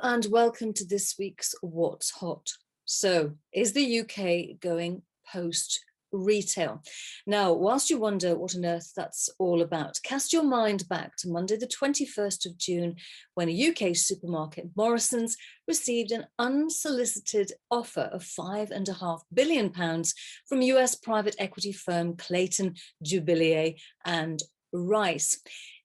and welcome to this week's What's Hot. So, is the UK going post-retail? Now, whilst you wonder what on earth that's all about, cast your mind back to Monday the 21st of June when a UK supermarket, Morrisons, received an unsolicited offer of £5.5 billion from US private equity firm Clayton, Dubilier and Rice.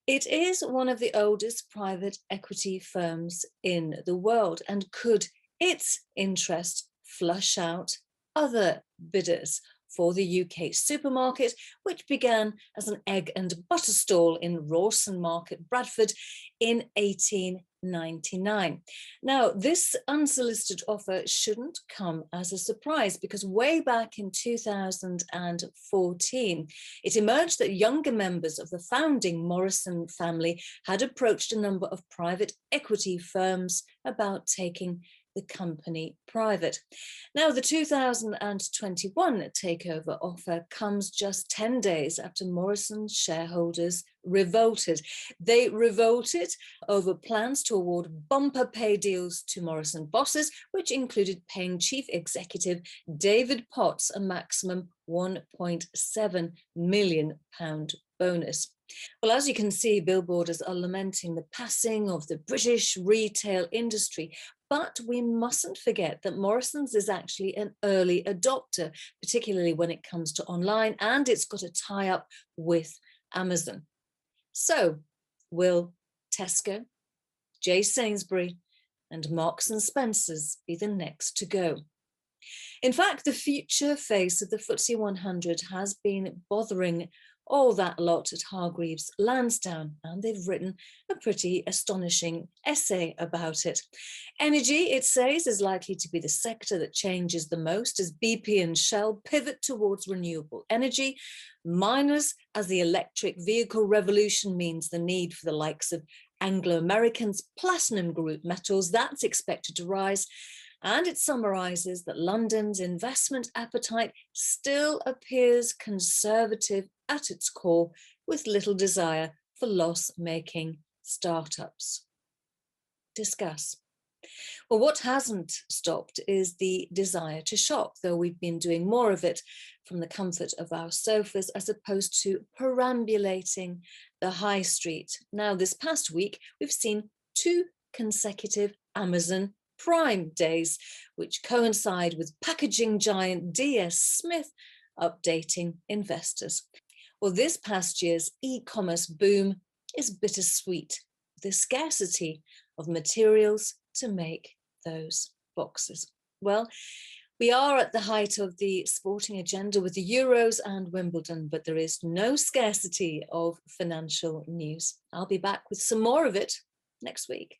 It is one of the oldest private equity firms in the world, and could its interest flush out other bidders for the UK supermarket, which began as an egg and butter stall in Rawson Market, Bradford, in 1899. Now, this unsolicited offer shouldn't come as a surprise, because way back in 2014, it emerged that younger members of the founding Morrison family had approached a number of private equity firms about taking the company private. Now, the 2021 takeover offer comes just 10 days after Morrison's shareholders revolted. They revolted over plans to award bumper pay deals to Morrison bosses, which included paying Chief Executive David Potts a maximum £1.7 million bonus. Well, as you can see, billboarders are lamenting the passing of the British retail industry. But we mustn't forget that Morrisons is actually an early adopter, particularly when it comes to online, and it's got a tie-up with Amazon. So will Tesco, J. Sainsbury and Marks and Spencer's be the next to go? In fact, the future face of the FTSE 100 has been bothering all that lot at Hargreaves Lansdown, and they've written a pretty astonishing essay about it. Energy, it says, is likely to be the sector that changes the most as BP and Shell pivot towards renewable energy. Miners, as the electric vehicle revolution means the need for the likes of Anglo American's platinum group metals, that's expected to rise. And it summarises that London's investment appetite still appears conservative at its core, with little desire for loss-making startups. Discuss. Well, what hasn't stopped is the desire to shop, though we've been doing more of it from the comfort of our sofas as opposed to perambulating the high street. Now, this past week, we've seen 2 consecutive Amazon Prime days, which coincide with packaging giant DS Smith updating investors. Well, this past year's e-commerce boom is bittersweet, the scarcity of materials to make those boxes. Well, we are at the height of the sporting agenda with the Euros and Wimbledon, but there is no scarcity of financial news. I'll be back with some more of it next week.